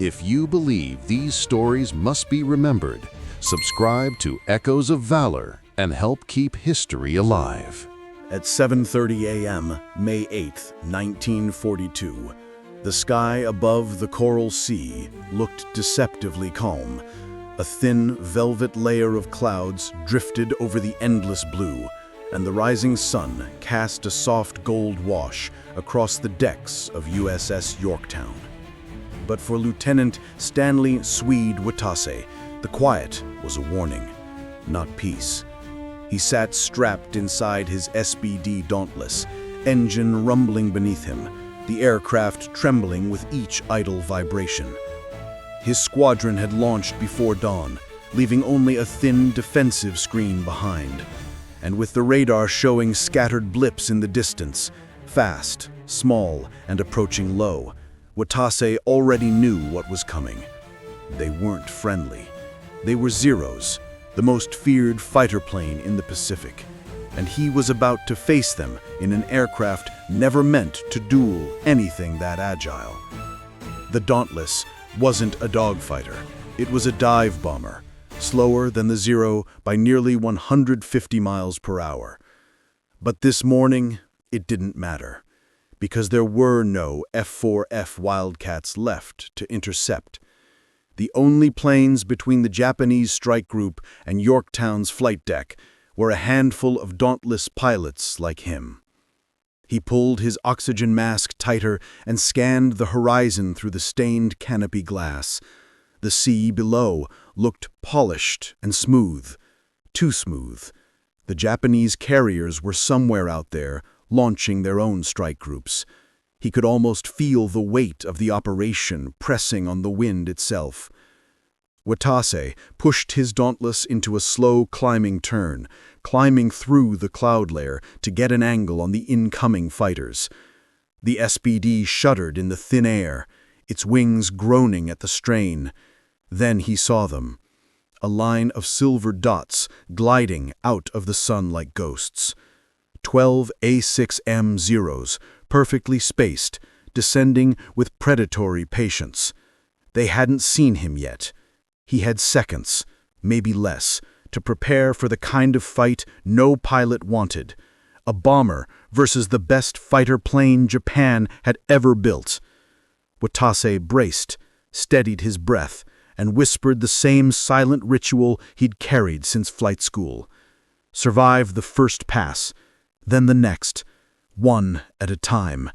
If you believe these stories must be remembered, subscribe to Echoes of Valor and help keep history alive. At 7:30 a.m., May 8, 1942, the sky above the Coral Sea looked deceptively calm. A thin, velvet layer of clouds drifted over the endless blue, and the rising sun cast a soft gold wash across the decks of USS Yorktown. But for Lieutenant Stanley Vatasa, the quiet was a warning, not peace. He sat strapped inside his SBD Dauntless, engine rumbling beneath him, the aircraft trembling with each idle vibration. His squadron had launched before dawn, leaving only a thin defensive screen behind. And with the radar showing scattered blips in the distance, fast, small, and approaching low, Vatasa already knew what was coming. They weren't friendly. They were Zeros, the most feared fighter plane in the Pacific, and he was about to face them in an aircraft never meant to duel anything that agile. The Dauntless wasn't a dogfighter. It was a dive bomber, slower than the Zero by nearly 150 miles per hour. But this morning, it didn't matter, because there were no F-4F Wildcats left to intercept. The only planes between the Japanese strike group and Yorktown's flight deck were a handful of dauntless pilots like him. He pulled his oxygen mask tighter and scanned the horizon through the stained canopy glass. The sea below looked polished and smooth, too smooth. The Japanese carriers were somewhere out there, launching their own strike groups. He could almost feel the weight of the operation pressing on the wind itself. Vatasa pushed his Dauntless into a slow climbing turn, climbing through the cloud layer to get an angle on the incoming fighters. The SBD shuddered in the thin air, its wings groaning at the strain. Then he saw them, a line of silver dots gliding out of the sun like ghosts. 12 A6M Zeros, perfectly spaced, descending with predatory patience. They hadn't seen him yet. He had seconds, maybe less, to prepare for the kind of fight no pilot wanted. A bomber versus the best fighter plane Japan had ever built. Vatasa braced, steadied his breath, and whispered the same silent ritual he'd carried since flight school. Survive the first pass, then the next, one at a time.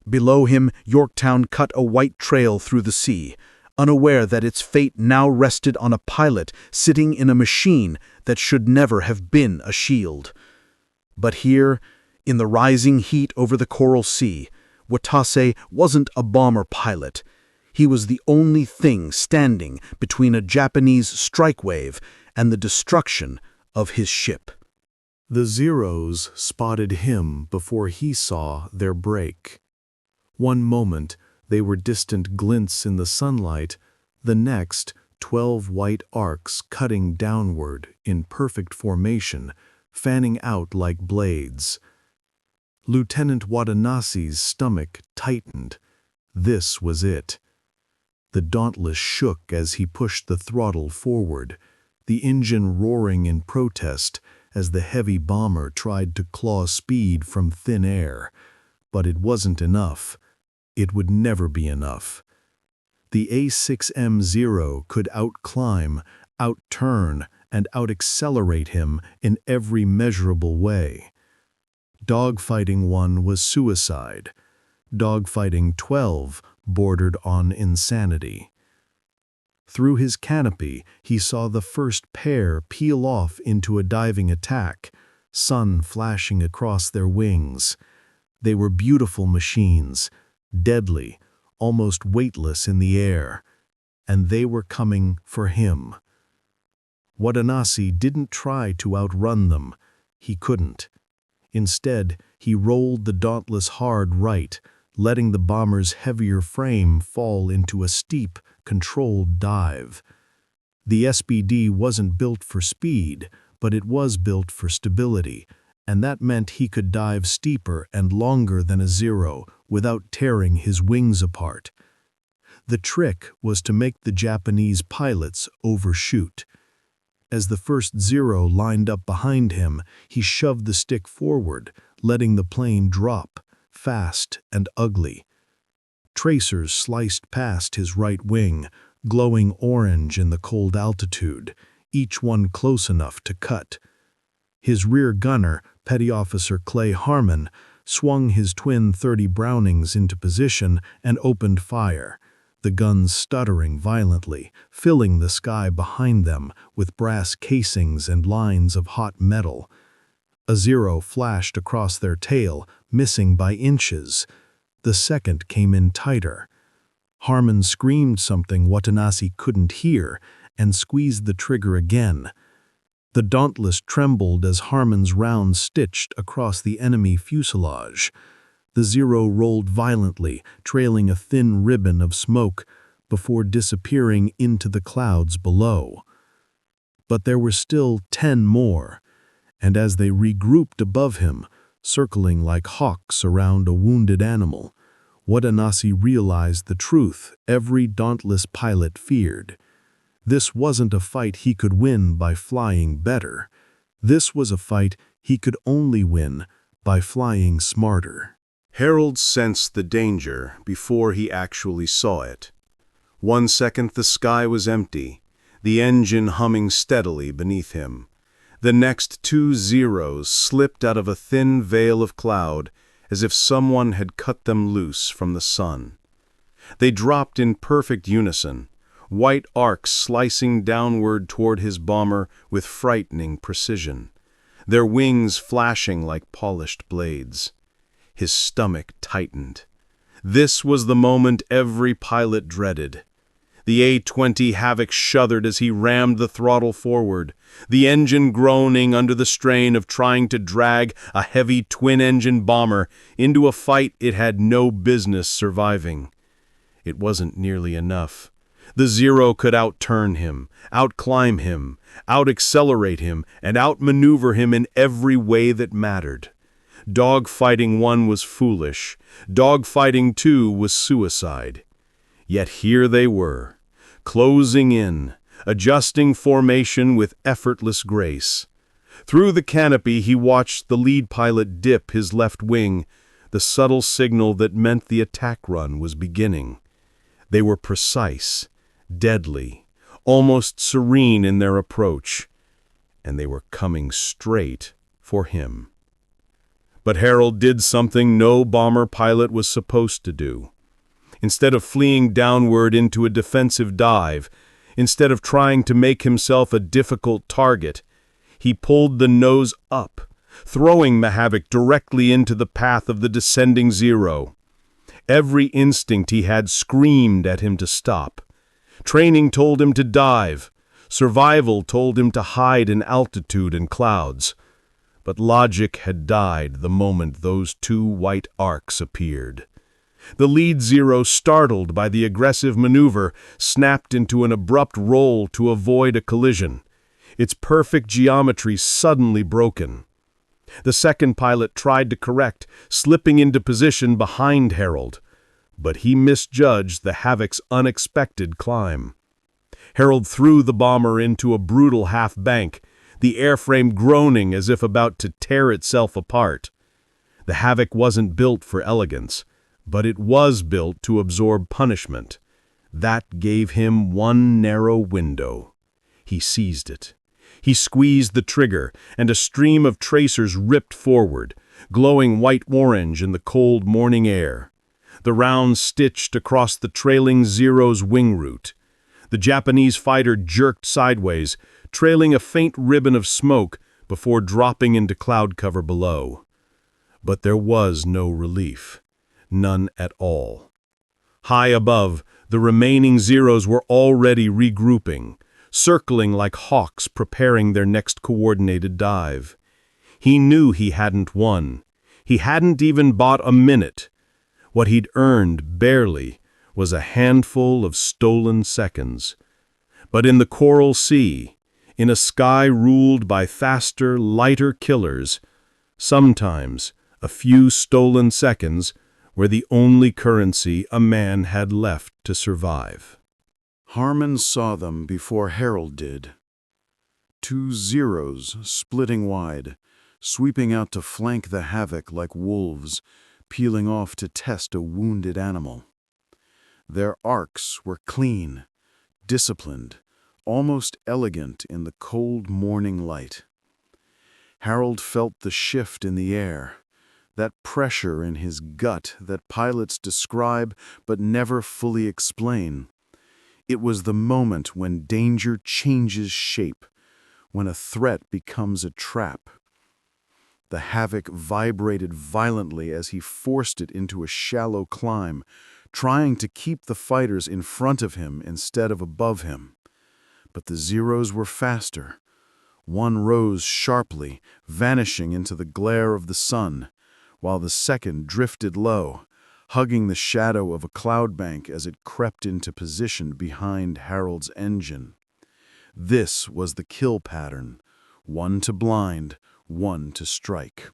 Below him, Yorktown cut a white trail through the sea, unaware that its fate now rested on a pilot sitting in a machine that should never have been a shield. But here, in the rising heat over the Coral Sea, Vatasa wasn't a bomber pilot. He was the only thing standing between a Japanese strike wave and the destruction of his ship. The Zeros spotted him before he saw their break. One moment, they were distant glints in the sunlight, the next, 12 white arcs cutting downward in perfect formation, fanning out like blades. Lieutenant Watanabe's stomach tightened. This was it. The Dauntless shook as he pushed the throttle forward, the engine roaring in protest as the heavy bomber tried to claw speed from thin air. But it wasn't enough. It would never be enough. The A6M Zero could outclimb, outturn, and out-accelerate him in every measurable way. Dogfighting 1 was suicide. Dogfighting 12 bordered on insanity. Through his canopy, he saw the first pair peel off into a diving attack, sun flashing across their wings. They were beautiful machines, deadly, almost weightless in the air, and they were coming for him. Watanabe didn't try to outrun them. He couldn't. Instead, he rolled the Dauntless hard right, letting the bomber's heavier frame fall into a steep, controlled dive. The SBD wasn't built for speed, but it was built for stability, and that meant he could dive steeper and longer than a Zero without tearing his wings apart. The trick was to make the Japanese pilots overshoot. As the first Zero lined up behind him, he shoved the stick forward, letting the plane drop, fast and ugly. Tracers sliced past his right wing, glowing orange in the cold altitude, each one close enough to cut. His rear gunner, Petty Officer Clay Harmon, swung his twin .30 Brownings into position and opened fire, the guns stuttering violently, filling the sky behind them with brass casings and lines of hot metal. A Zero flashed across their tail, missing by inches. The second came in tighter. Harmon screamed something Watanabe couldn't hear and squeezed the trigger again. The Dauntless trembled as Harmon's round stitched across the enemy fuselage. The Zero rolled violently, trailing a thin ribbon of smoke before disappearing into the clouds below. But there were still 10 more, and as they regrouped above him, circling like hawks around a wounded animal, Watanabe realized the truth every Dauntless pilot feared. This wasn't a fight he could win by flying better. This was a fight he could only win by flying smarter. Harold sensed the danger before he actually saw it. 1 second the sky was empty, the engine humming steadily beneath him. The next 2 Zeros slipped out of a thin veil of cloud as if someone had cut them loose from the sun. They dropped in perfect unison, white arcs slicing downward toward his bomber with frightening precision, their wings flashing like polished blades. His stomach tightened. This was the moment every pilot dreaded. The A-20 Havoc shuddered as he rammed the throttle forward, the engine groaning under the strain of trying to drag a heavy twin-engine bomber into a fight it had no business surviving. It wasn't nearly enough. The Zero could outturn him, outclimb him, out-accelerate him, and outmaneuver him in every way that mattered. Dogfighting 1 was foolish. Dogfighting 2 was suicide. Yet here they were, closing in, adjusting formation with effortless grace. Through the canopy he watched the lead pilot dip his left wing, the subtle signal that meant the attack run was beginning. They were precise, deadly, almost serene in their approach, and they were coming straight for him. But Harold did something no bomber pilot was supposed to do. Instead of fleeing downward into a defensive dive, instead of trying to make himself a difficult target, he pulled the nose up, throwing the Havoc directly into the path of the descending Zero. Every instinct he had screamed at him to stop. Training told him to dive. Survival told him to hide in altitude and clouds. But logic had died the moment those 2 white arcs appeared. The lead Zero, startled by the aggressive maneuver, snapped into an abrupt roll to avoid a collision, its perfect geometry suddenly broken. The second pilot tried to correct, slipping into position behind Harold, but he misjudged the Havoc's unexpected climb. Harold threw the bomber into a brutal half-bank, the airframe groaning as if about to tear itself apart. The Havoc wasn't built for elegance, but it was built to absorb punishment. That gave him one narrow window. He seized it. He squeezed the trigger, and a stream of tracers ripped forward, glowing white-orange in the cold morning air. The rounds stitched across the trailing Zero's wing route. The Japanese fighter jerked sideways, trailing a faint ribbon of smoke before dropping into cloud cover below. But there was no relief. None at all. High above, the remaining Zeros were already regrouping, circling like hawks preparing their next coordinated dive. He knew he hadn't won. He hadn't even bought a minute. What he'd earned, barely, was a handful of stolen seconds. But in the Coral Sea, in a sky ruled by faster, lighter killers, sometimes a few stolen seconds were the only currency a man had left to survive. Harmon saw them before Harold did. 2 Zeros splitting wide, sweeping out to flank the havoc like wolves, peeling off to test a wounded animal. Their arcs were clean, disciplined, almost elegant in the cold morning light. Harold felt the shift in the air, that pressure in his gut that pilots describe but never fully explain. It was the moment when danger changes shape, when a threat becomes a trap. The havoc vibrated violently as he forced it into a shallow climb, trying to keep the fighters in front of him instead of above him. But the Zeros were faster. One rose sharply, vanishing into the glare of the sun, while the second drifted low, hugging the shadow of a cloud bank as it crept into position behind Harold's engine. This was the kill pattern, one to blind, one to strike.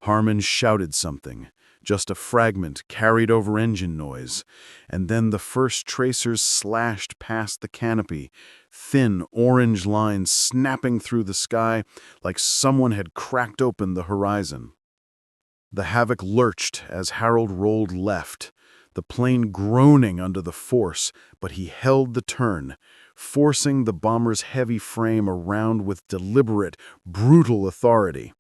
Harmon shouted something, just a fragment carried over engine noise, and then the first tracers slashed past the canopy, thin orange lines snapping through the sky like someone had cracked open the horizon. The havoc lurched as Harold rolled left, the plane groaning under the force, but he held the turn, forcing the bomber's heavy frame around with deliberate, brutal authority.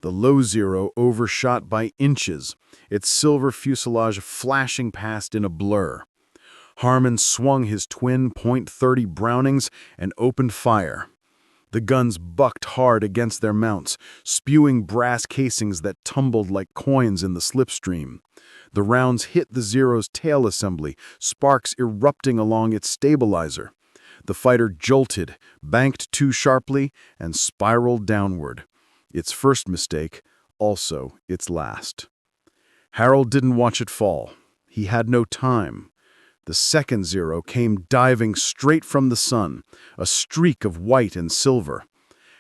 The low Zero overshot by inches, its silver fuselage flashing past in a blur. Harmon swung his twin .30 Brownings and opened fire. The guns bucked hard against their mounts, spewing brass casings that tumbled like coins in the slipstream. The rounds hit the Zero's tail assembly, sparks erupting along its stabilizer. The fighter jolted, banked too sharply, and spiraled downward. Its first mistake, also its last. Harold didn't watch it fall. He had no time. The second Zero came diving straight from the sun, a streak of white and silver.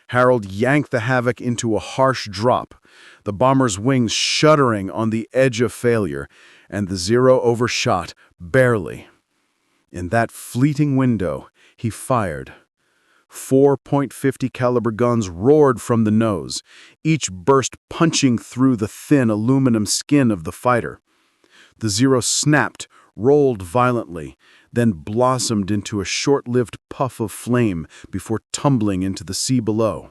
Harold yanked the Havoc into a harsh drop, the bomber's wings shuddering on the edge of failure, and the Zero overshot, barely. In that fleeting window, he fired. 4 .50 caliber guns roared from the nose, each burst punching through the thin aluminum skin of the fighter. The Zero snapped, rolled violently, then blossomed into a short-lived puff of flame before tumbling into the sea below.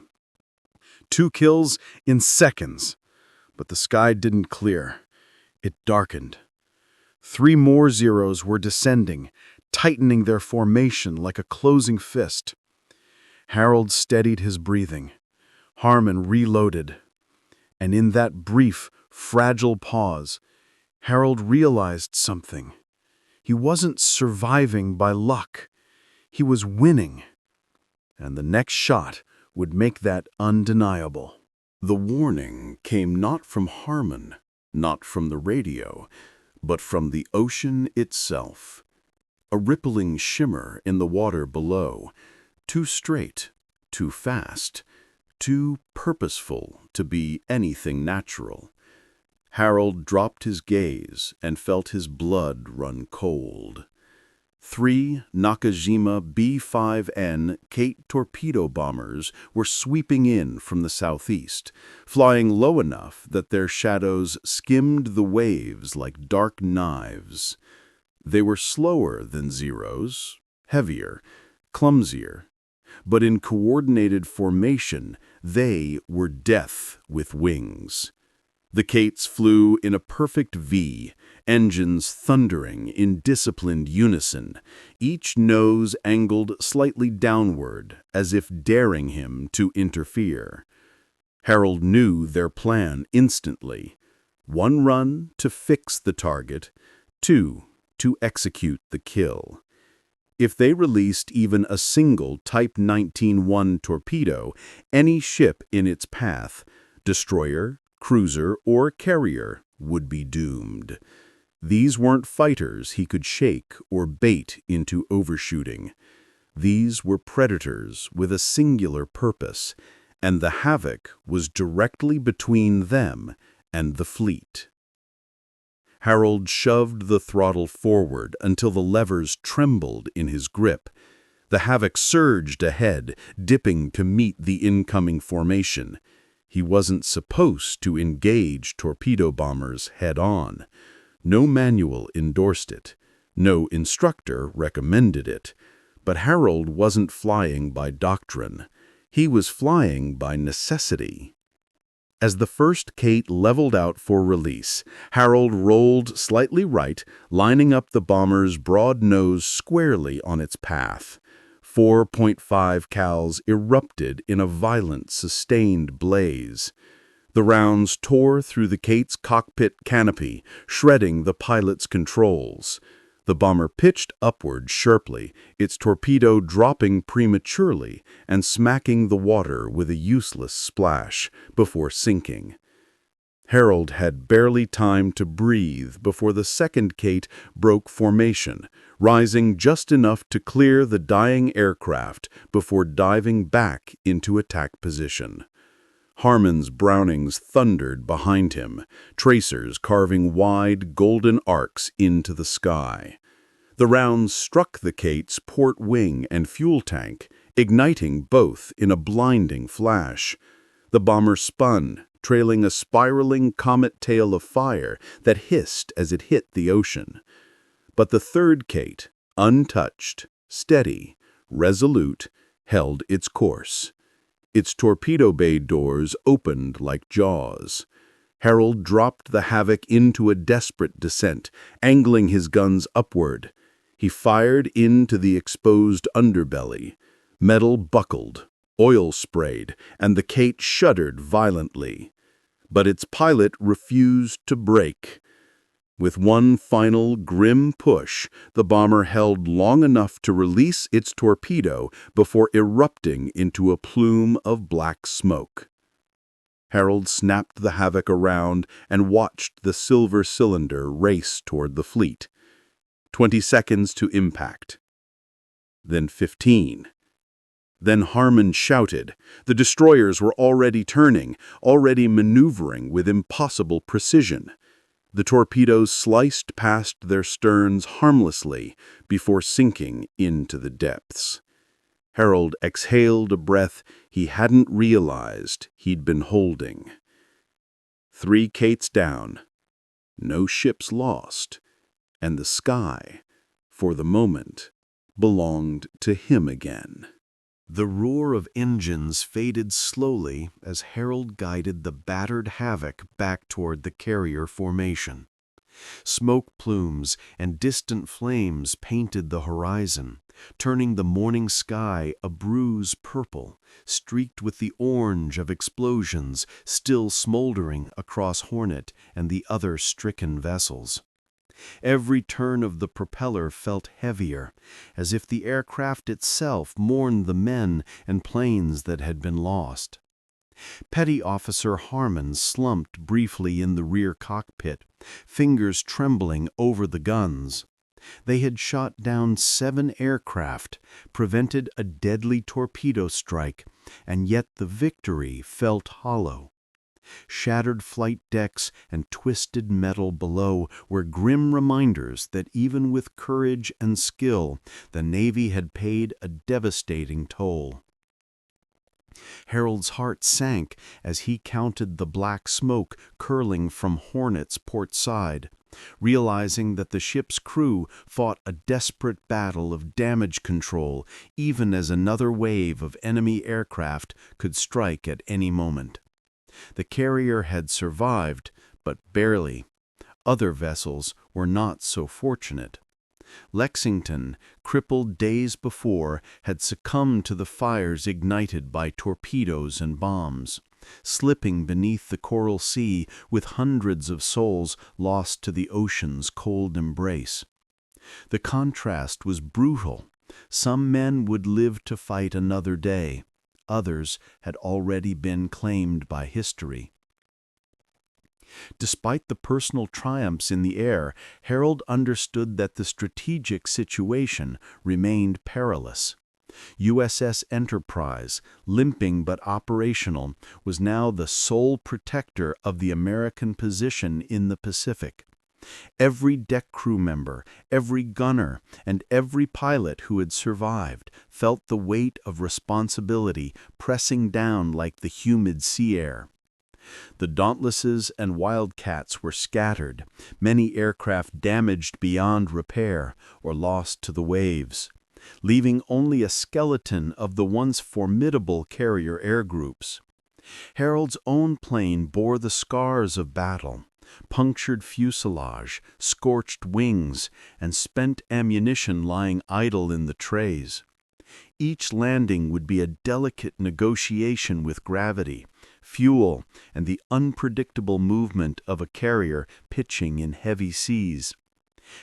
2 kills in seconds, but the sky didn't clear. It darkened. 3 more Zeros were descending, tightening their formation like a closing fist. Harold steadied his breathing. Harmon reloaded. And in that brief, fragile pause, Harold realized something. He wasn't surviving by luck. He was winning. And the next shot would make that undeniable. The warning came not from Harmon, not from the radio, but from the ocean itself. A rippling shimmer in the water below, too straight, too fast, too purposeful to be anything natural. Harold dropped his gaze and felt his blood run cold. 3 Nakajima B-5N Kate torpedo bombers were sweeping in from the southeast, flying low enough that their shadows skimmed the waves like dark knives. They were slower than Zeros, heavier, clumsier, but in coordinated formation, they were death with wings. The Kates flew in a perfect V, engines thundering in disciplined unison, each nose angled slightly downward, as if daring him to interfere. Harold knew their plan instantly. 1 run to fix the target, 2 to execute the kill. If they released even a single Type 19-1 torpedo, any ship in its path, destroyer, cruiser, or carrier, would be doomed. These weren't fighters he could shake or bait into overshooting. These were predators with a singular purpose, and the havoc was directly between them and the fleet. Harold shoved the throttle forward until the levers trembled in his grip. The Havoc surged ahead, dipping to meet the incoming formation. He wasn't supposed to engage torpedo bombers head-on. No manual endorsed it. No instructor recommended it. But Harold wasn't flying by doctrine. He was flying by necessity. As the first Kate leveled out for release, Harold rolled slightly right, lining up the bomber's broad nose squarely on its path. 4.5 cals erupted in a violent, sustained blaze. The rounds tore through the Kate's cockpit canopy, shredding the pilot's controls. The bomber pitched upward sharply, its torpedo dropping prematurely and smacking the water with a useless splash before sinking. Harold had barely time to breathe before the second Kate broke formation, rising just enough to clear the dying aircraft before diving back into attack position. Harmon's Brownings thundered behind him, tracers carving wide, golden arcs into the sky. The rounds struck the Kate's port wing and fuel tank, igniting both in a blinding flash. The bomber spun, trailing a spiraling comet tail of fire that hissed as it hit the ocean. But the third Kate, untouched, steady, resolute, held its course. Its torpedo bay doors opened like jaws. Harold dropped the Havoc into a desperate descent, angling his guns upward. He fired into the exposed underbelly. Metal buckled, oil sprayed, and the Kate shuddered violently. But its pilot refused to break. With one final grim push, the bomber held long enough to release its torpedo before erupting into a plume of black smoke. Harold snapped the Havoc around and watched the silver cylinder race toward the fleet. 20 seconds to impact. Then 15. Then Harmon shouted. The destroyers were already turning, already maneuvering with impossible precision. The torpedoes sliced past their sterns harmlessly before sinking into the depths. Harold exhaled a breath he hadn't realized he'd been holding. 3 Kates down, no ships lost, and the sky, for the moment, belonged to him again. The roar of engines faded slowly as Harold guided the battered Havoc back toward the carrier formation. Smoke plumes and distant flames painted the horizon, turning the morning sky a bruise purple, streaked with the orange of explosions still smoldering across Hornet and the other stricken vessels. Every turn of the propeller felt heavier, as if the aircraft itself mourned the men and planes that had been lost. Petty Officer Harmon slumped briefly in the rear cockpit, fingers trembling over the guns. They had shot down 7 aircraft, prevented a deadly torpedo strike, and yet the victory felt hollow. Shattered flight decks and twisted metal below were grim reminders that even with courage and skill, the Navy had paid a devastating toll. Harold's heart sank as he counted the black smoke curling from Hornet's port side, realizing that the ship's crew fought a desperate battle of damage control even as another wave of enemy aircraft could strike at any moment. The carrier had survived, but barely. Other vessels were not so fortunate. Lexington, crippled days before, had succumbed to the fires ignited by torpedoes and bombs, slipping beneath the Coral Sea with hundreds of souls lost to the ocean's cold embrace. The contrast was brutal. Some men would live to fight another day. Others had already been claimed by history. Despite the personal triumphs in the air, Harold understood that the strategic situation remained perilous. USS Enterprise, limping but operational, was now the sole protector of the American position in the Pacific. Every deck crew member, every gunner, and every pilot who had survived felt the weight of responsibility pressing down like the humid sea air. The Dauntlesses and Wildcats were scattered, many aircraft damaged beyond repair or lost to the waves, leaving only a skeleton of the once formidable carrier air groups. Harold's own plane bore the scars of battle: punctured fuselage, scorched wings, and spent ammunition lying idle in the trays. Each landing would be a delicate negotiation with gravity, fuel, and the unpredictable movement of a carrier pitching in heavy seas.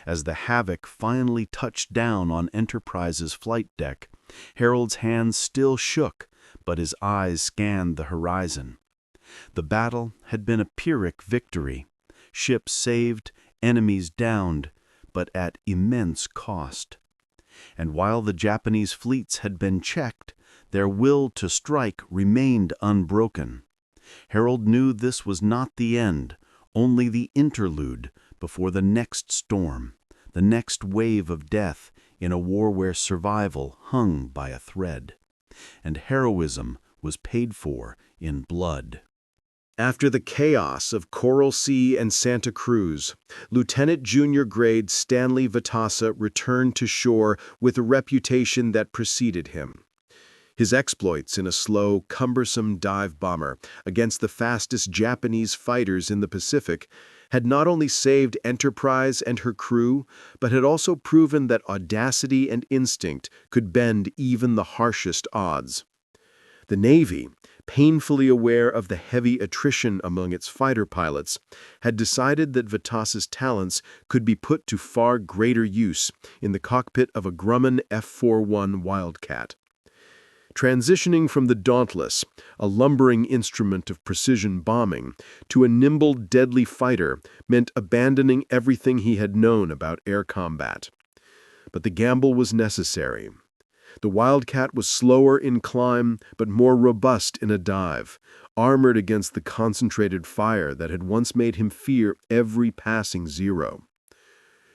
As the Havoc finally touched down on Enterprise's flight deck, Harold's hands still shook, but his eyes scanned the horizon. The battle had been a Pyrrhic victory. Ships saved, enemies downed, but at immense cost. And while the Japanese fleets had been checked, their will to strike remained unbroken. Harold knew this was not the end, only the interlude before the next storm, the next wave of death in a war where survival hung by a thread. And heroism was paid for in blood. After the chaos of Coral Sea and Santa Cruz, Lieutenant Junior Grade Stanley Vatasa returned to shore with a reputation that preceded him. His exploits in a slow, cumbersome dive bomber against the fastest Japanese fighters in the Pacific had not only saved Enterprise and her crew, but had also proven that audacity and instinct could bend even the harshest odds. The Navy, painfully aware of the heavy attrition among its fighter pilots, had decided that Vatasa's talents could be put to far greater use in the cockpit of a Grumman F-41 Wildcat. Transitioning from the Dauntless, a lumbering instrument of precision bombing, to a nimble, deadly fighter meant abandoning everything he had known about air combat. But the gamble was necessary. The Wildcat was slower in climb, but more robust in a dive, armored against the concentrated fire that had once made him fear every passing Zero.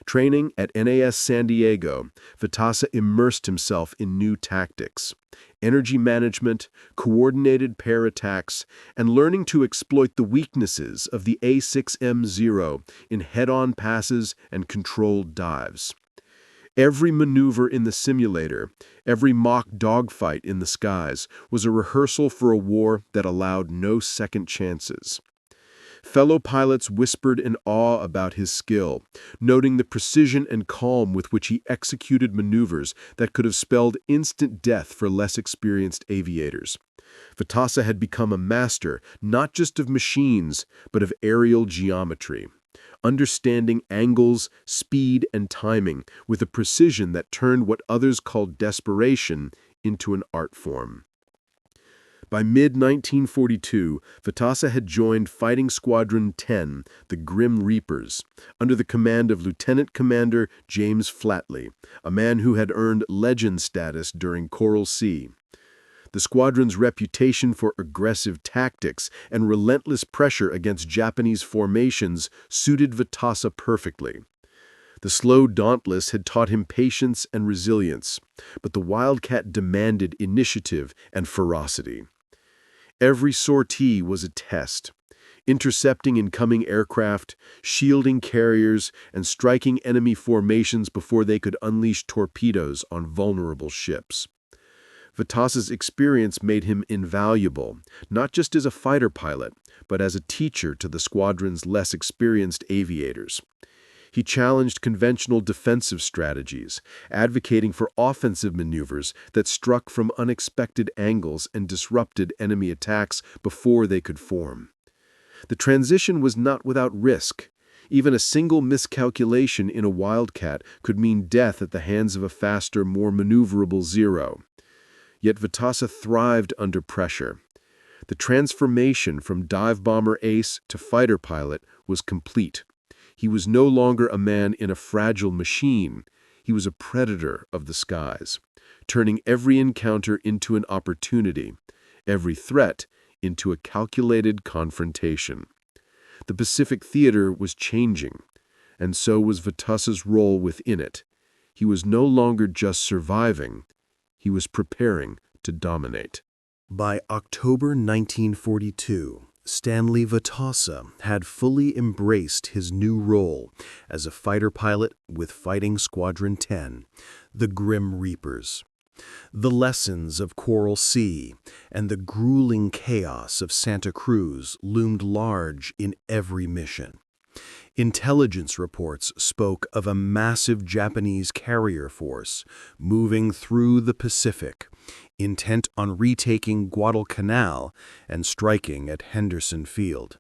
Training at NAS San Diego, Vatasa immersed himself in new tactics: energy management, coordinated pair attacks, and learning to exploit the weaknesses of the A6M0 in head-on passes and controlled dives. Every maneuver in the simulator, every mock dogfight in the skies, was a rehearsal for a war that allowed no second chances. Fellow pilots whispered in awe about his skill, noting the precision and calm with which he executed maneuvers that could have spelled instant death for less experienced aviators. Vatasa had become a master not just of machines, but of aerial geometry, understanding angles, speed, and timing with a precision that turned what others called desperation into an art form. By mid-1942, Vatasa had joined Fighting Squadron 10, the Grim Reapers, under the command of Lieutenant Commander James Flatley, a man who had earned legend status during Coral Sea. The squadron's reputation for aggressive tactics and relentless pressure against Japanese formations suited Vatasa perfectly. The slow Dauntless had taught him patience and resilience, but the Wildcat demanded initiative and ferocity. Every sortie was a test, intercepting incoming aircraft, shielding carriers, and striking enemy formations before they could unleash torpedoes on vulnerable ships. Vatasa's experience made him invaluable, not just as a fighter pilot, but as a teacher to the squadron's less experienced aviators. He challenged conventional defensive strategies, advocating for offensive maneuvers that struck from unexpected angles and disrupted enemy attacks before they could form. The transition was not without risk. Even a single miscalculation in a Wildcat could mean death at the hands of a faster, more maneuverable Zero. Yet Vatasa thrived under pressure. The transformation from dive bomber ace to fighter pilot was complete. He was no longer a man in a fragile machine. He was a predator of the skies, turning every encounter into an opportunity, every threat into a calculated confrontation. The Pacific theater was changing, and so was Vatasa's role within it. He was no longer just surviving, he was preparing to dominate. By October 1942, Stanley Vatasa had fully embraced his new role as a fighter pilot with Fighting Squadron 10, the Grim Reapers. The lessons of Coral Sea and the grueling chaos of Santa Cruz loomed large in every mission. Intelligence reports spoke of a massive Japanese carrier force moving through the Pacific, intent on retaking Guadalcanal and striking at Henderson Field.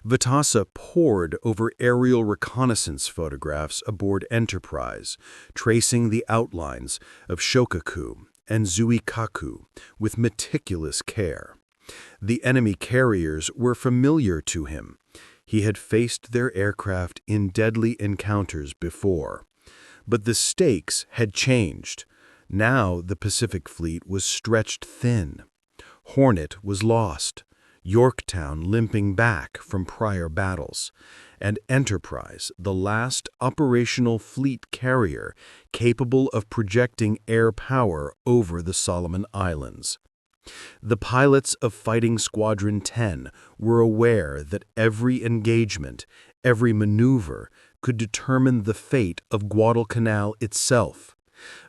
Vatasa pored over aerial reconnaissance photographs aboard Enterprise, tracing the outlines of Shokaku and Zuikaku with meticulous care. The enemy carriers were familiar to him. He had faced their aircraft in deadly encounters before. But the stakes had changed. Now the Pacific Fleet was stretched thin. Hornet was lost, Yorktown limping back from prior battles, and Enterprise, the last operational fleet carrier capable of projecting air power over the Solomon Islands. The pilots of Fighting Squadron 10 were aware that every engagement, every maneuver, could determine the fate of Guadalcanal itself.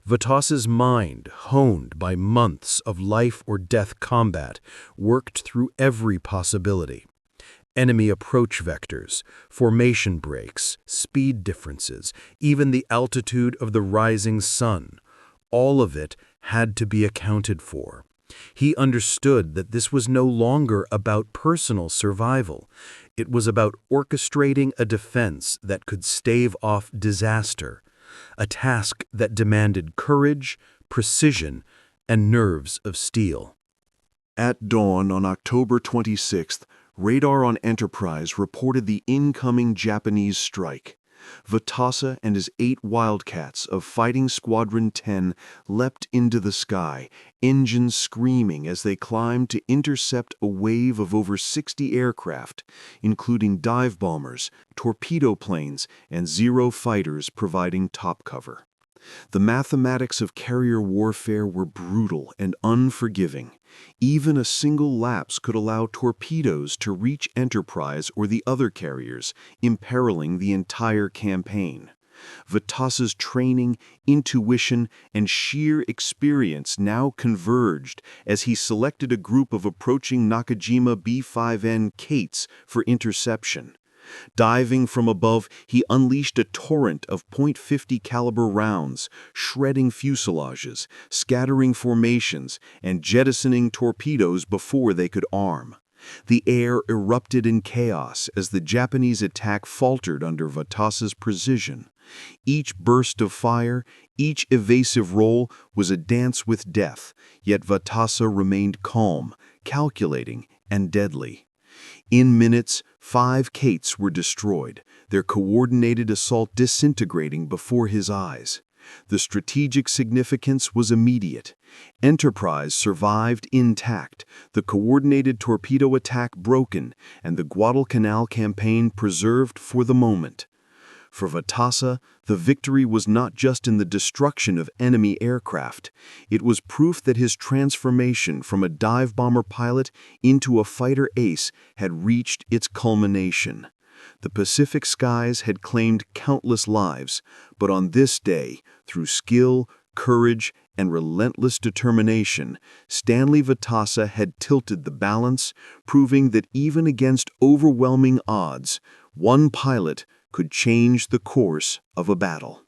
Vatasa's mind, honed by months of life-or-death combat, worked through every possibility. Enemy approach vectors, formation breaks, speed differences, even the altitude of the rising sun. All of it had to be accounted for. He understood that this was no longer about personal survival. It was about orchestrating a defense that could stave off disaster, a task that demanded courage, precision, and nerves of steel. At dawn on October 26th, radar on Enterprise reported the incoming Japanese strike. Vatasa and his 8 Wildcats of Fighting Squadron 10 leapt into the sky, engines screaming as they climbed to intercept a wave of over 60 aircraft, including dive bombers, torpedo planes, and Zero fighters providing top cover. The mathematics of carrier warfare were brutal and unforgiving. Even a single lapse could allow torpedoes to reach Enterprise or the other carriers, imperiling the entire campaign. Vatasa's training, intuition, and sheer experience now converged as he selected a group of approaching Nakajima B-5N Kates for interception. Diving from above, he unleashed a torrent of .50 caliber rounds, shredding fuselages, scattering formations, and jettisoning torpedoes before they could arm. The air erupted in chaos as the Japanese attack faltered under Vatasa's precision. Each burst of fire, each evasive roll was a dance with death, yet Vatasa remained calm, calculating, and deadly. In minutes, 5 Kates were destroyed, their coordinated assault disintegrating before his eyes. The strategic significance was immediate. Enterprise survived intact, the coordinated torpedo attack broken, and the Guadalcanal campaign preserved for the moment. For Vatasa, the victory was not just in the destruction of enemy aircraft. It was proof that his transformation from a dive bomber pilot into a fighter ace had reached its culmination. The Pacific skies had claimed countless lives, but on this day, through skill, courage, and relentless determination, Stanley Vatasa had tilted the balance, proving that even against overwhelming odds, one pilot could change the course of a battle.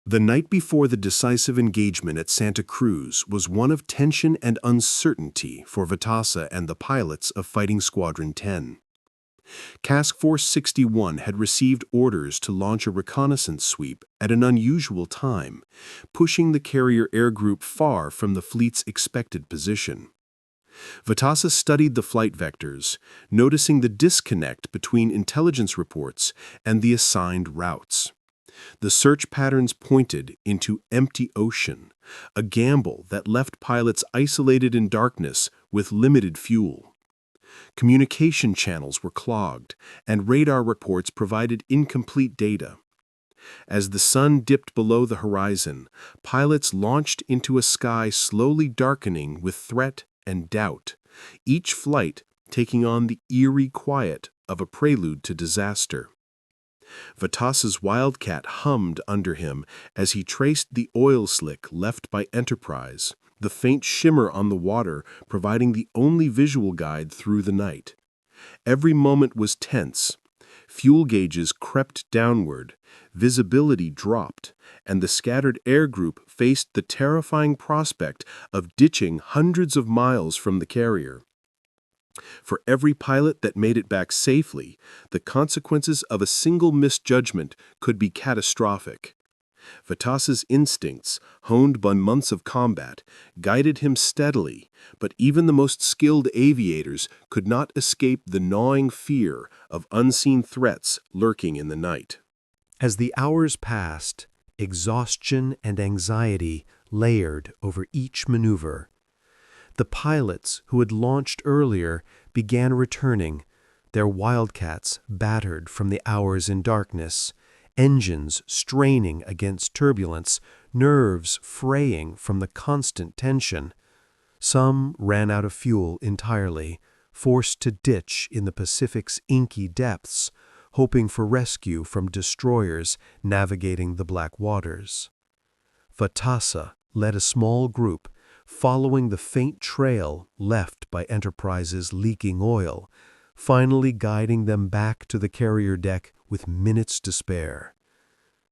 The night before the decisive engagement at Santa Cruz was one of tension and uncertainty for Vatasa and the pilots of Fighting Squadron 10. Task Force 61 had received orders to launch a reconnaissance sweep at an unusual time, pushing the carrier air group far from the fleet's expected position. Vatasa studied the flight vectors, noticing the disconnect between intelligence reports and the assigned routes. The search patterns pointed into empty ocean, a gamble that left pilots isolated in darkness with limited fuel. Communication channels were clogged, and radar reports provided incomplete data. As the sun dipped below the horizon, pilots launched into a sky slowly darkening with threat and doubt, each flight taking on the eerie quiet of a prelude to disaster. Vatasa's Wildcat hummed under him as he traced the oil slick left by Enterprise, the faint shimmer on the water providing the only visual guide through the night. Every moment was tense. Fuel gauges crept downward, visibility dropped, and the scattered air group faced the terrifying prospect of ditching hundreds of miles from the carrier. For every pilot that made it back safely, the consequences of a single misjudgment could be catastrophic. Vatasa's instincts, honed by months of combat, guided him steadily, but even the most skilled aviators could not escape the gnawing fear of unseen threats lurking in the night. As the hours passed, exhaustion and anxiety layered over each maneuver. The pilots who had launched earlier began returning, their Wildcats battered from the hours in darkness, engines straining against turbulence, nerves fraying from the constant tension. Some ran out of fuel entirely, forced to ditch in the Pacific's inky depths, hoping for rescue from destroyers navigating the black waters. Vatasa led a small group, following the faint trail left by Enterprise's leaking oil, finally guiding them back to the carrier deck with minutes to spare.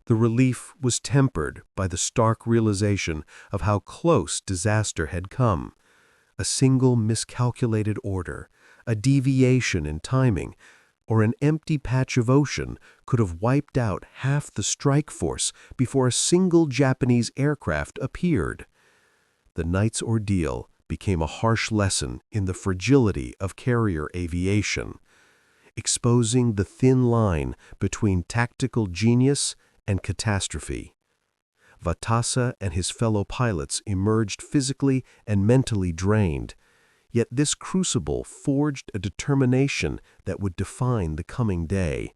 The relief was tempered by the stark realization of how close disaster had come. A single miscalculated order, a deviation in timing, or an empty patch of ocean could have wiped out half the strike force before a single Japanese aircraft appeared. The night's ordeal became a harsh lesson in the fragility of carrier aviation, exposing the thin line between tactical genius and catastrophe. Vatasa and his fellow pilots emerged physically and mentally drained, yet this crucible forged a determination that would define the coming day.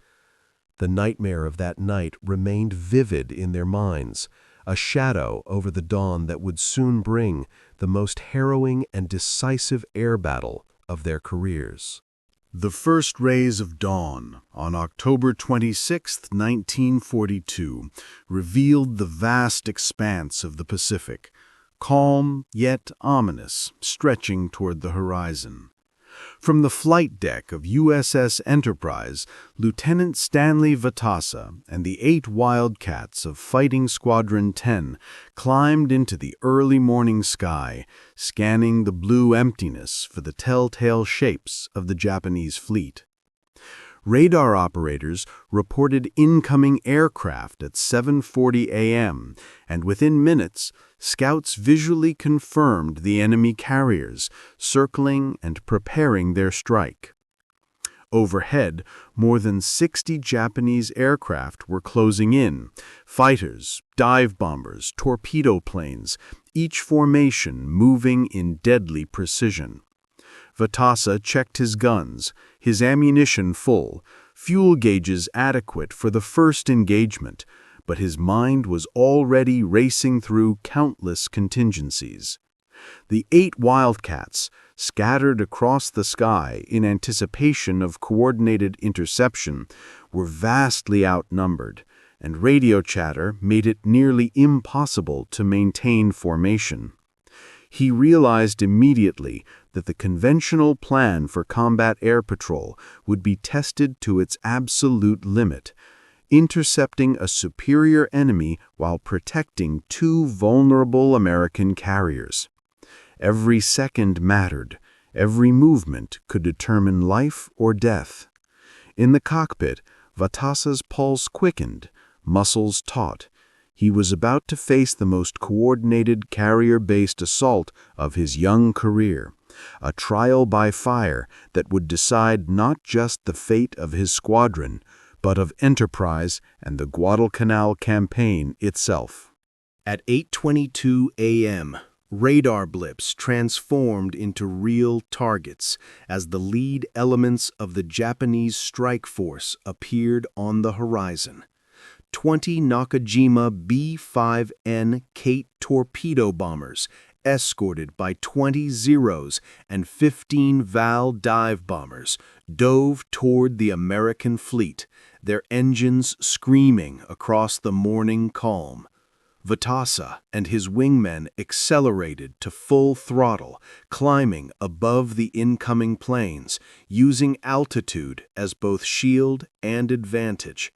The nightmare of that night remained vivid in their minds, a shadow over the dawn that would soon bring the most harrowing and decisive air battle of their careers. The first rays of dawn on October 26, 1942, revealed the vast expanse of the Pacific, calm yet ominous, stretching toward the horizon. From the flight deck of USS Enterprise, Lieutenant Stanley Vatasa and the 8 Wildcats of Fighting Squadron 10 climbed into the early morning sky, scanning the blue emptiness for the telltale shapes of the Japanese fleet. Radar operators reported incoming aircraft at 7:40 a.m., and within minutes, scouts visually confirmed the enemy carriers, circling and preparing their strike. Overhead, more than 60 Japanese aircraft were closing in, fighters, dive bombers, torpedo planes, each formation moving in deadly precision. Vatasa checked his guns, his ammunition full, fuel gauges adequate for the first engagement, but his mind was already racing through countless contingencies. The 8 Wildcats, scattered across the sky in anticipation of coordinated interception, were vastly outnumbered, and radio chatter made it nearly impossible to maintain formation. He realized immediately that the conventional plan for combat air patrol would be tested to its absolute limit, intercepting a superior enemy while protecting 2 vulnerable American carriers. Every second mattered. Every movement could determine life or death. In the cockpit, Vatasa's pulse quickened, muscles taut. He was about to face the most coordinated carrier-based assault of his young career, a trial by fire that would decide not just the fate of his squadron, but of Enterprise and the Guadalcanal campaign itself. At 8:22 a.m., radar blips transformed into real targets as the lead elements of the Japanese strike force appeared on the horizon. 20 Nakajima B-5N Kate torpedo bombers, escorted by 20 Zeros and 15 Val dive bombers, dove toward the American fleet, their engines screaming across the morning calm. Vatasa and his wingmen accelerated to full throttle, climbing above the incoming planes, using altitude as both shield and advantage.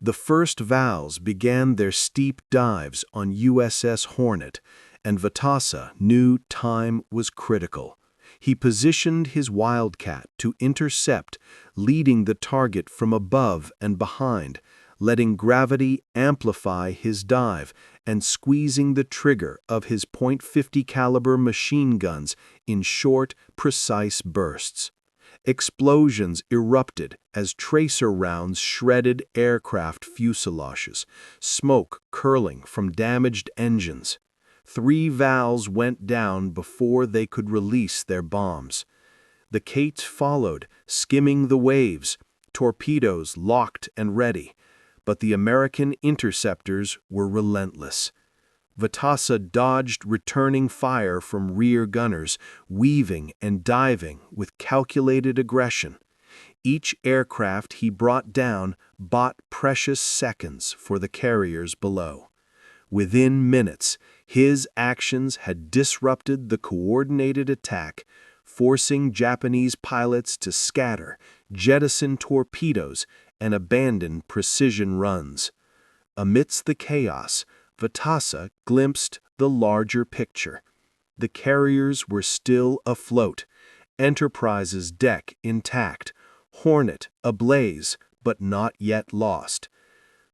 The first Vals began their steep dives on USS Hornet, and Vatasa knew time was critical. He positioned his Wildcat to intercept, leading the target from above and behind, letting gravity amplify his dive and squeezing the trigger of his .50 caliber machine guns in short, precise bursts. Explosions erupted as tracer rounds shredded aircraft fuselages, smoke curling from damaged engines. 3 Vals went down before they could release their bombs. The Kates followed, skimming the waves, torpedoes locked and ready, but the American interceptors were relentless. Vatasa dodged returning fire from rear gunners, weaving and diving with calculated aggression. Each aircraft he brought down bought precious seconds for the carriers below. Within minutes, his actions had disrupted the coordinated attack, forcing Japanese pilots to scatter, jettison torpedoes, and abandon precision runs. Amidst the chaos, Vatasa glimpsed the larger picture. The carriers were still afloat, Enterprise's deck intact, Hornet ablaze but not yet lost.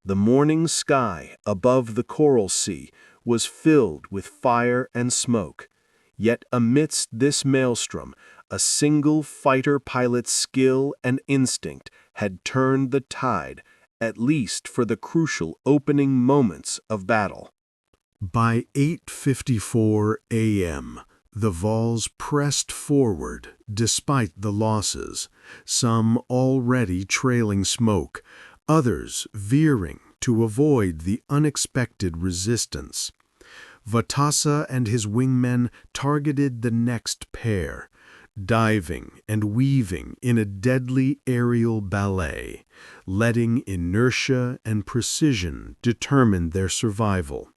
The morning sky above the Coral Sea was filled with fire and smoke. Yet amidst this maelstrom, a single fighter pilot's skill and instinct had turned the tide, at least for the crucial opening moments of battle. By 8:54 a.m., the Vals pressed forward despite the losses, some already trailing smoke, others veering to avoid the unexpected resistance. Vatasa and his wingmen targeted the next pair, diving and weaving in a deadly aerial ballet, letting inertia and precision determine their survival.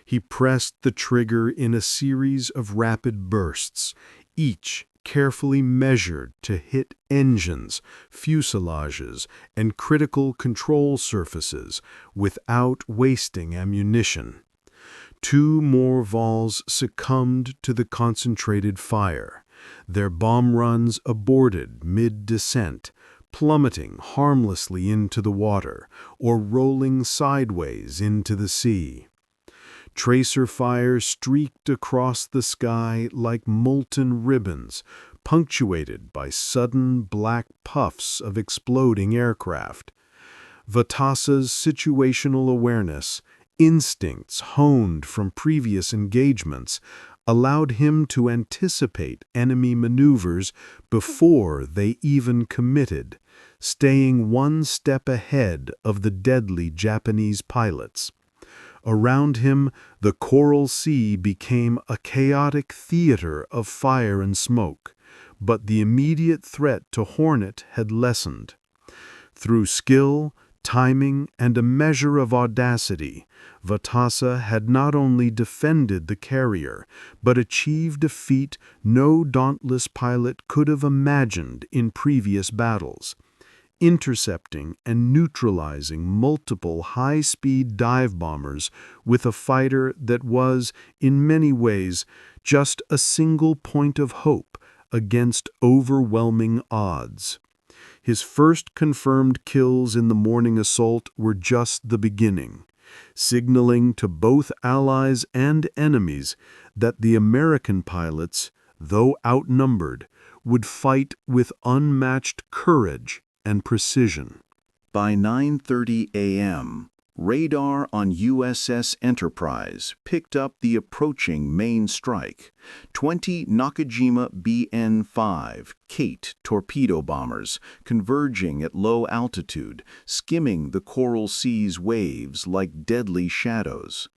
He pressed the trigger in a series of rapid bursts, each carefully measured to hit engines, fuselages, and critical control surfaces without wasting ammunition. 2 more Vals succumbed to the concentrated fire, their bomb runs aborted mid-descent, plummeting harmlessly into the water or rolling sideways into the sea. Tracer fire streaked across the sky like molten ribbons, punctuated by sudden black puffs of exploding aircraft. Vatasa's situational awareness, instincts honed from previous engagements, allowed him to anticipate enemy maneuvers before they even committed, staying one step ahead of the deadly Japanese pilots. Around him, the Coral Sea became a chaotic theater of fire and smoke, but the immediate threat to Hornet had lessened. Through skill, timing, and a measure of audacity, Vatasa had not only defended the carrier, but achieved a feat no Dauntless pilot could have imagined in previous battles. Intercepting and neutralizing multiple high-speed dive bombers with a fighter that was, in many ways, just a single point of hope against overwhelming odds. His first confirmed kills in the morning assault were just the beginning, signaling to both allies and enemies that the American pilots, though outnumbered, would fight with unmatched courage and precision. By 9:30 a.m., Radar on USS Enterprise picked up the approaching main strike. 20 Nakajima BN-5 Kate torpedo bombers converging at low altitude, skimming the Coral Sea's waves like deadly shadows.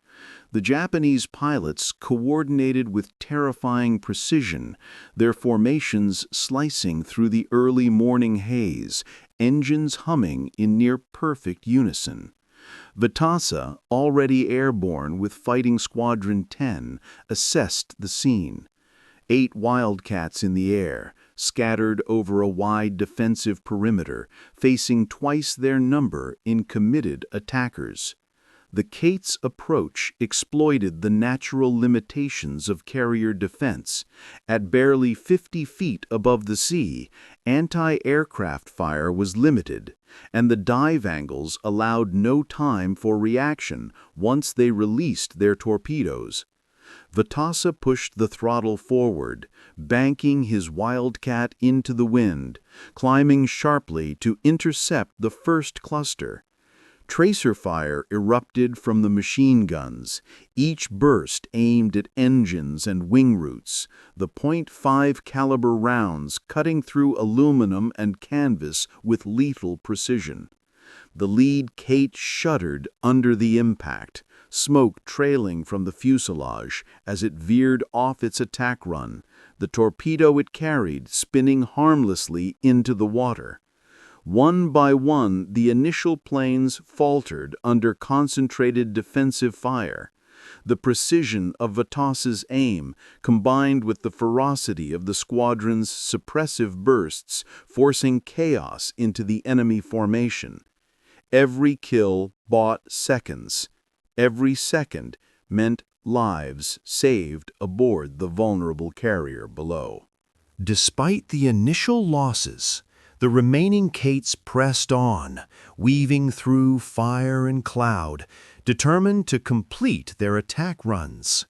The Japanese pilots coordinated with terrifying precision, their formations slicing through the early morning haze, engines humming in near-perfect unison. Vatasa, already airborne with Fighting Squadron 10, assessed the scene. 8 Wildcats in the air, scattered over a wide defensive perimeter, facing twice their number in committed attackers. The Kate's approach exploited the natural limitations of carrier defense. At barely 50 feet above the sea, anti-aircraft fire was limited, and the dive angles allowed no time for reaction once they released their torpedoes. Vatasa pushed the throttle forward, banking his Wildcat into the wind, climbing sharply to intercept the first cluster. Tracer fire erupted from the machine guns, each burst aimed at engines and wing roots, the .5 caliber rounds cutting through aluminum and canvas with lethal precision. The lead Kate shuddered under the impact, smoke trailing from the fuselage as it veered off its attack run, the torpedo it carried spinning harmlessly into the water. One by one, the initial planes faltered under concentrated defensive fire. The precision of Vatasa's aim, combined with the ferocity of the squadron's suppressive bursts, forcing chaos into the enemy formation. Every kill bought seconds. Every second meant lives saved aboard the vulnerable carrier below. Despite the initial losses, the remaining Kates pressed on, weaving through fire and cloud, determined to complete their attack runs.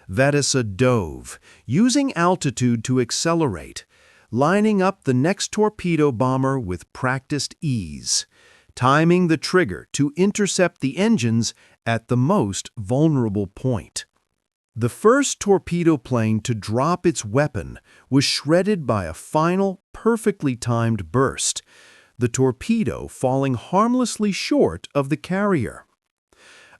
Vatasa dove, using altitude to accelerate, lining up the next torpedo bomber with practiced ease, timing the trigger to intercept the engines at the most vulnerable point. The first torpedo plane to drop its weapon was shredded by a final, perfectly timed burst, the torpedo falling harmlessly short of the carrier.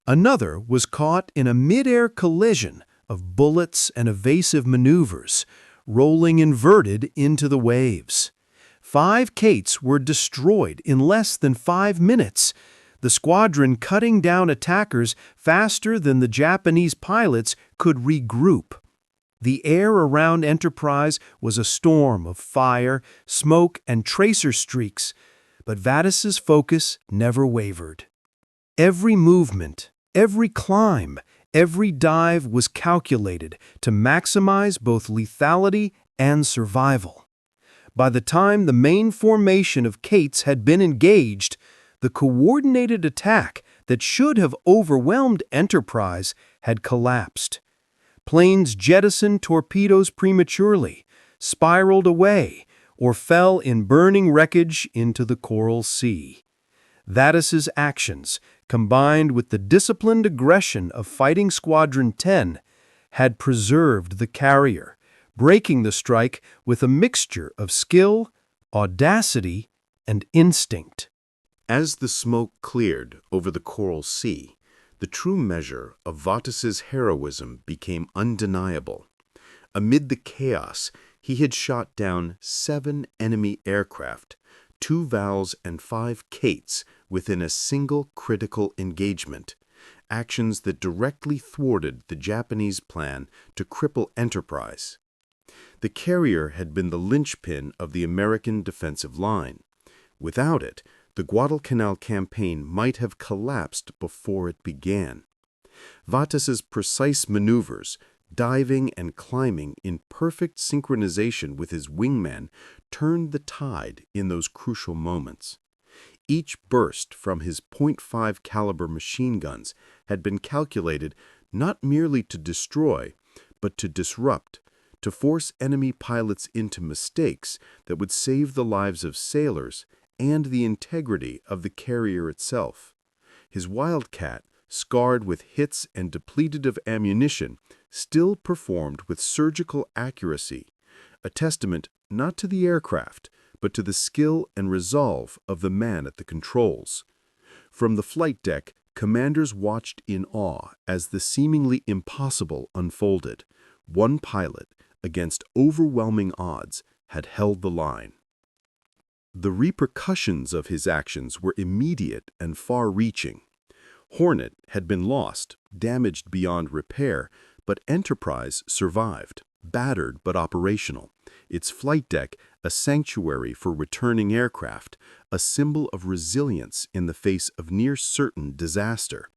Another was caught in a mid-air collision of bullets and evasive maneuvers, rolling inverted into the waves. 5 Kates were destroyed in less than 5 minutes, the squadron cutting down attackers faster than the Japanese pilots could regroup. The air around Enterprise was a storm of fire, smoke, and tracer streaks, but Vatasa's focus never wavered. Every movement, every climb, every dive was calculated to maximize both lethality and survival. By the time the main formation of Kates had been engaged, the coordinated attack that should have overwhelmed Enterprise had collapsed. Planes jettisoned torpedoes prematurely, spiraled away, or fell in burning wreckage into the Coral Sea. Vatasa's actions, combined with the disciplined aggression of Fighting Squadron 10, had preserved the carrier, breaking the strike with a mixture of skill, audacity, and instinct. As the smoke cleared over the Coral Sea, the true measure of Vatasa's heroism became undeniable. Amid the chaos, he had shot down 7 enemy aircraft, 2 Vals and 5 Kates within a single critical engagement, actions that directly thwarted the Japanese plan to cripple Enterprise. The carrier had been the linchpin of the American defensive line. Without it, the Guadalcanal campaign might have collapsed before it began. Vatasa's precise maneuvers, diving and climbing in perfect synchronization with his wingman, turned the tide in those crucial moments. Each burst from his .5 caliber machine guns had been calculated not merely to destroy, but to disrupt, to force enemy pilots into mistakes that would save the lives of sailors and the integrity of the carrier itself. his Wildcat, scarred with hits and depleted of ammunition, still performed with surgical accuracy, a testament not to the aircraft, but to the skill and resolve of the man at the controls. From the flight deck, commanders watched in awe as the seemingly impossible unfolded. One pilot, against overwhelming odds, had held the line. The repercussions of his actions were immediate and far-reaching. Hornet had been lost, damaged beyond repair, but Enterprise survived, battered but operational. Its flight deck, a sanctuary for returning aircraft, a symbol of resilience in the face of near-certain disaster.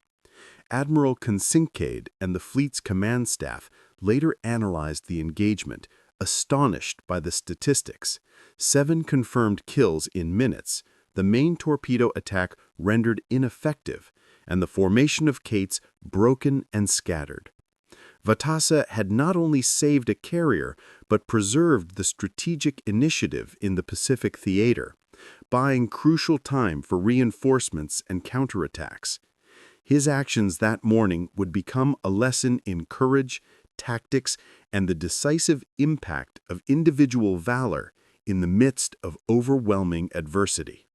Admiral Kincaid and the fleet's command staff later analyzed the engagement, astonished by the statistics. 7 confirmed kills in minutes, the main torpedo attack rendered ineffective, and the formation of Cates broken and scattered. Vatasa had not only saved a carrier, but preserved the strategic initiative in the Pacific theater, buying crucial time for reinforcements and counterattacks. His actions that morning would become a lesson in courage, tactics, and the decisive impact of individual valor in the midst of overwhelming adversity.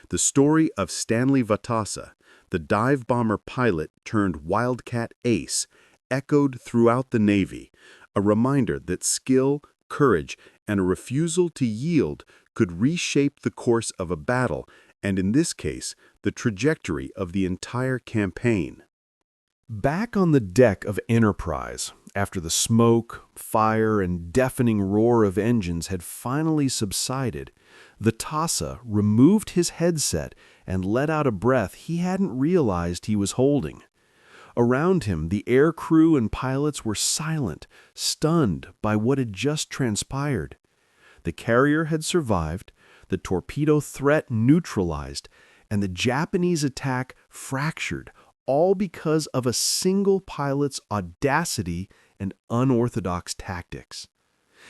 The story of Stanley Vatasa, the dive bomber pilot turned Wildcat ace, echoed throughout the Navy, a reminder that skill, courage, and a refusal to yield could reshape the course of a battle and, in this case, the trajectory of the entire campaign. Back on the deck of Enterprise, after the smoke, fire, and deafening roar of engines had finally subsided, Vatasa removed his headset and let out a breath he hadn't realized he was holding. Around him, the air crew and pilots were silent, stunned by what had just transpired. The carrier had survived, the torpedo threat neutralized, and the Japanese attack fractured, all because of a single pilot's audacity and unorthodox tactics.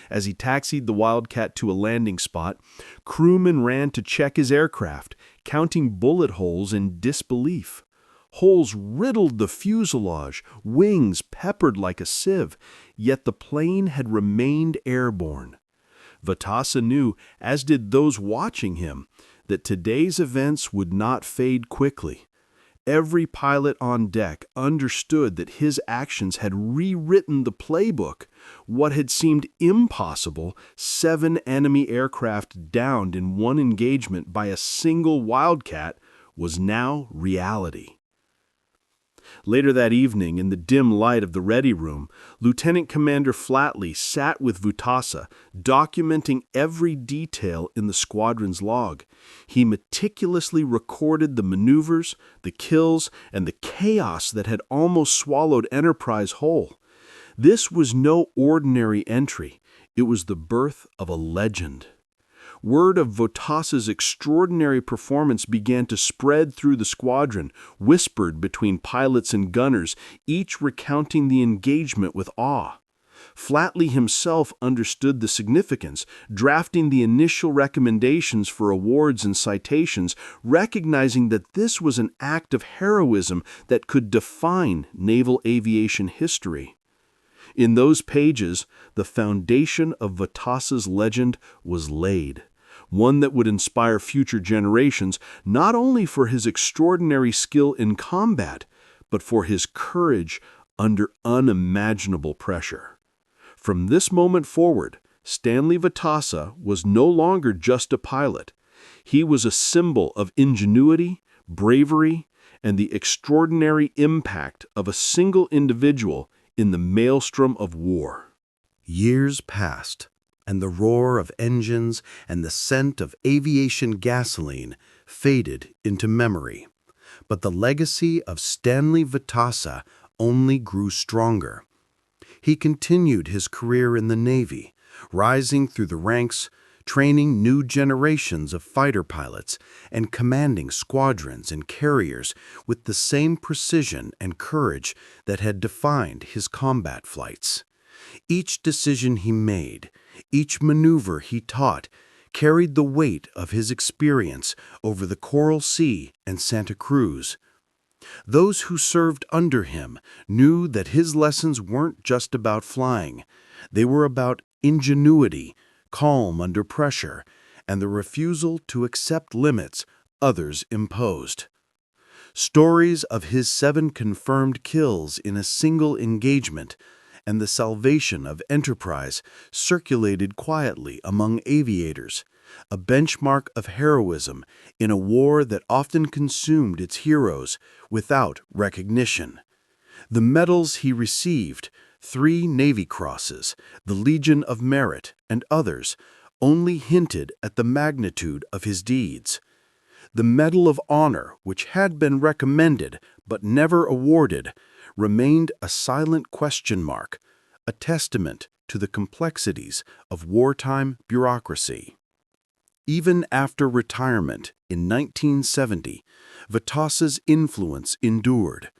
As he taxied the Wildcat to a landing spot, crewmen ran to check his aircraft, counting bullet holes in disbelief. Holes riddled the fuselage, wings peppered like a sieve, yet the plane had remained airborne. Vatasa knew, as did those watching him, that today's events would not fade quickly. Every pilot on deck understood that his actions had rewritten the playbook. What had seemed impossible, 7 enemy aircraft downed in one engagement by a single Wildcat, was now reality. Later that evening, in the dim light of the ready room, Lieutenant Commander Flatley sat with Vatasa, documenting every detail in the squadron's log. He meticulously recorded the maneuvers, the kills, and the chaos that had almost swallowed Enterprise whole. This was no ordinary entry. It was the birth of a legend. Word of Vatasa's extraordinary performance began to spread through the squadron, whispered between pilots and gunners, each recounting the engagement with awe. Flatley himself understood the significance, drafting the initial recommendations for awards and citations, recognizing that this was an act of heroism that could define naval aviation history. In those pages, the foundation of Vatasa's legend was laid, one that would inspire future generations not only for his extraordinary skill in combat, but for his courage under unimaginable pressure. From this moment forward, Stanley Vatasa was no longer just a pilot. He was a symbol of ingenuity, bravery, and the extraordinary impact of a single individual in the maelstrom of war. Years passed, and the roar of engines and the scent of aviation gasoline faded into memory. But the legacy of Stanley Vatasa only grew stronger. He continued his career in the Navy, rising through the ranks, training new generations of fighter pilots, and commanding squadrons and carriers with the same precision and courage that had defined his combat flights. Each decision he made, each maneuver he taught, carried the weight of his experience over the Coral Sea and Santa Cruz. Those who served under him knew that his lessons weren't just about flying. They were about ingenuity, calm under pressure, and the refusal to accept limits others imposed. Stories of his 7 confirmed kills in a single engagement and the salvation of Enterprise circulated quietly among aviators, a benchmark of heroism in a war that often consumed its heroes without recognition. The medals he received, 3 Navy Crosses, the Legion of Merit, and others, only hinted at the magnitude of his deeds. The Medal of Honor, which had been recommended but never awarded, remained a silent question mark, a testament to the complexities of wartime bureaucracy. Even after retirement in 1970, Vatasa's influence endured.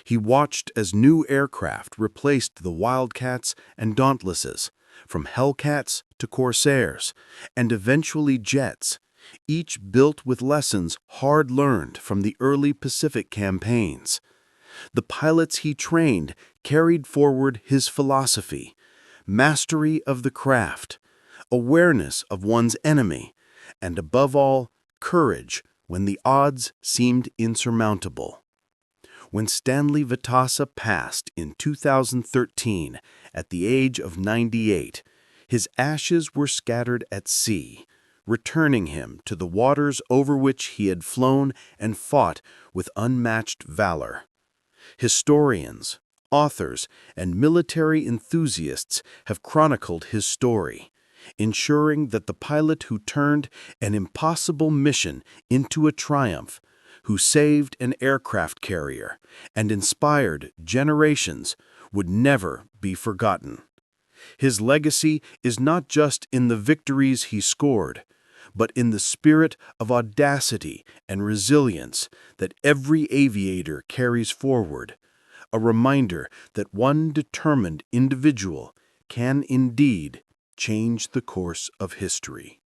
He watched as new aircraft replaced the Wildcats and Dauntlesses, from Hellcats to Corsairs, and eventually jets, each built with lessons hard-learned from the early Pacific campaigns. The pilots he trained carried forward his philosophy: mastery of the craft, awareness of one's enemy, and above all, courage when the odds seemed insurmountable. When Stanley Vatasa passed in 2013 at the age of 98, his ashes were scattered at sea, returning him to the waters over which he had flown and fought with unmatched valor. Historians, authors, and military enthusiasts have chronicled his story, ensuring that the pilot who turned an impossible mission into a triumph, who saved an aircraft carrier and inspired generations, would never be forgotten. His legacy is not just in the victories he scored, but in the spirit of audacity and resilience that every aviator carries forward, a reminder that one determined individual can indeed change the course of history.